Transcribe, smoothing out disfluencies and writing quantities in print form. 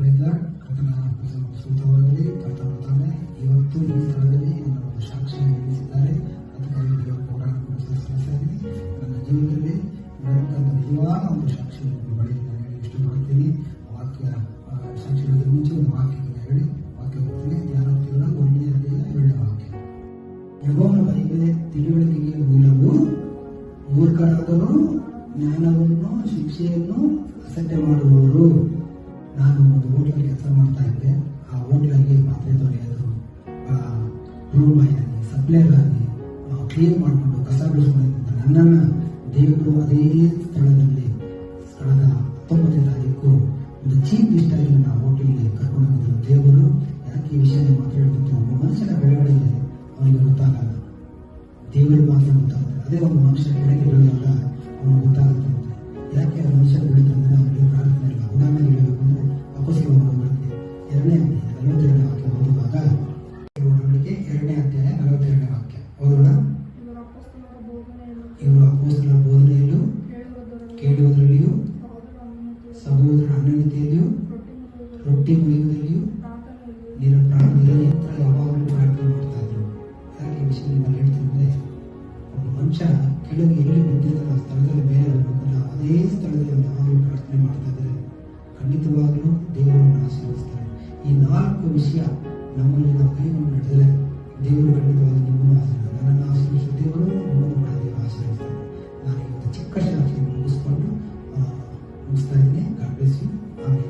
ಕರ್ತನ ಸೂತ್ರವಾಗಲಿ ಕರ್ತನ ತಾನೇ ಇವತ್ತು ಈ ಸ್ಥಳದಲ್ಲಿ ನನ್ನ ಒಂದು ಸಾಕ್ಷಿಯನ್ನು ನಿಲ್ಲಿಸಿದ್ದಾರೆ. ಅದಕ್ಕಾಗಿ ದೇವರು ಕೋಟಾನು ಸಲ್ಲಿಸಿದ್ದೀನಿ. ನನ್ನ ಜೀವನದಲ್ಲಿ ನಡೆದಂಥ ನಿಜವಾದ ಒಂದು ಸಾಕ್ಷಿಯನ್ನು ಬಳಿ ನಾನು ಇಷ್ಟಪಡ್ತೀನಿ. ವಾಕ್ಯ ಸಾಕ್ಷಿಗಳಿಗೆ ಮುಂಚೆ ಒಂದು ವಾಕ್ಯವನ್ನು ಹೇಳಿ ವಾಕ್ಯ ಹೋಗ್ತೀನಿ. ಧ್ಯಾನೋಕ್ತಿಗಳ 1ನೇ ಅಧ್ಯಾಯ 2ನೇ ವಾಕ್ಯ. ಯೆಹೋವನ ಭಯವೇ ತಿಳುವಳಿಕೆಗೆ ಮೂಲವು, ಮೂರ್ಖರಾದರೂ ಜ್ಞಾನವನ್ನು ಶಿಕ್ಷೆಯನ್ನು ಅಸಡ್ಡೆ ಮಾಡುವವರು. ನಾನು ಒಂದು ಹೋಟೆಲ್ ಕೆಲಸ ಮಾಡ್ತಾ ಇದ್ದೆ. ಆ ಹೋಟೆಲ್ಗೆ ಪಾತ್ರೆ ತೊಳೆಯೋದು, ರೂಮ್ ಬಾಯ್ ಆಗಿ, ಸಪ್ಲೈಯರ್ ಆಗಿ ಕ್ಲೀನ್ ಮಾಡಿಕೊಂಡು ಕಸ ಬಿಡಿಸ್ಕೊಂಡಿದ್ದ ನನ್ನನ್ನು ದೇವರು ಅದೇ ಸ್ಥಳದಲ್ಲಿ ಸ್ಥಳದ 19ನೇ ತಾರೀಕು ಒಂದು ಚೀಫ್ ಗೆಸ್ಟ್ ಆಗಿ ನನ್ನ ಹೋಟೆಲ್ಗೆ ಕರ್ಕೊಂಡು ಹೋಗಿದ್ರು. ದೇವರು ಯಾಕೆ ಈ ವಿಷಯ ಮಾತಾಡಿದ್ದು, ಒಬ್ಬ ಮನುಷ್ಯನ ಬೆಳವಣಿಗೆ ಅವನಿಗೆ ಗೊತ್ತಾಗಲ್ಲ, ದೇವರಿಗೆ ಮಾತ್ರ ಗೊತ್ತಾಗುತ್ತೆ. ಅದೇ ಒಂದು ಮನುಷ್ಯ ಕೆಳಗೆ ಬೆಳೆದಾಗ ಅವನು ಗೊತ್ತಾಗುತ್ತೆ. ಯಾಕೆ ಆ ಮನುಷ್ಯ ಬೆಳೀತಂದ್ರೆ ಅವನಿಗೆ ಪ್ರಾರ್ಥನೆ ಇಲ್ಲ. ಉದಾಹರಣೆ ಹೇಳಬೇಕು ಅಂದ್ರೆ ಅಪೋಸ್ತಲರ ಒಡಂಬಡಿಕೆ 2ನೇ ಅಧ್ಯಾಯ 42ನೇ ವಾಕ್ಯ ಓದುವಾಗ, ಒಡಂಬಡಿಕೆ 2ನೇ ಅಧ್ಯಾಯ 42ನೇ ವಾಕ್ಯ ಓದೋಣ. ಇವರು ಅಪೋಸ್ತಲರ ಬೋಧನೆಯಲ್ಲೂ ಕೇಳುವುದರಲ್ಲಿಯೂ ಸಹೋದರ ಅನ್ಯೋನ್ಯತೆಯಲ್ಲಿಯೂ ರೊಟ್ಟಿ ಮುರಿಯುವುದರಲ್ಲಿಯೂ ನಿರಂತರ ಯಾವಾಗಲೂ ಪ್ರಾರ್ಥನೆ ಮಾಡ್ತಾ ಇದ್ರು. ಯಾಕೆ ಈ ವಿಷಯ ನಿಮ್ಮಲ್ಲಿ ಹೇಳ್ತಿದ್ರೆ, ಒಬ್ಬ ಮನುಷ್ಯ ಕೆಳಗೆ ಎಲ್ಲಿ ಬಿದ್ದಿದ್ದ ಆ ಸ್ಥಳದಲ್ಲಿ ಮೇಲೆ ಹೋಗ್ಬೇಕಲ್ಲ, ಅದೇ ಸ್ಥಳದಲ್ಲಿ ಯಾವಾಗಲೂ ಪ್ರಾರ್ಥನೆ ಮಾಡ್ತಾ ಇದ್ದಾರೆ. ಖಂಡಿತವಾಗಲೂ ದೇವರನ್ನು ಆಶೀರ್ವದಿಸ್ತಾರೆ. ಈ 4 ವಿಷಯ ನಮ್ಮಲ್ಲಿ ನಾವು ಕೈಗೊಂಡು ನಡೆದರೆ ದೇವರು ಖಂಡಿತವಾಗಿ ನಿಮ್ಮನ್ನು ಆಶೀರ್ವದಿಸ್ತಾರೆ. ನನ್ನನ್ನು ಆಶೀರ್ವಿಸುವ ದೇವರು ನಿಮ್ಮನ್ನು ಕೂಡ ದೇವರು ಆಶೀರ್ವದಿಸ್ತಾರೆ. ನಾನು ಇವತ್ತು ಚಿಕ್ಕ ಸಾಕ್ಷಿಯನ್ನು ಮುಗಿಸ್ತಾ ಇದ್ದೀನಿ. God bless you. ಆಮೇಲೆ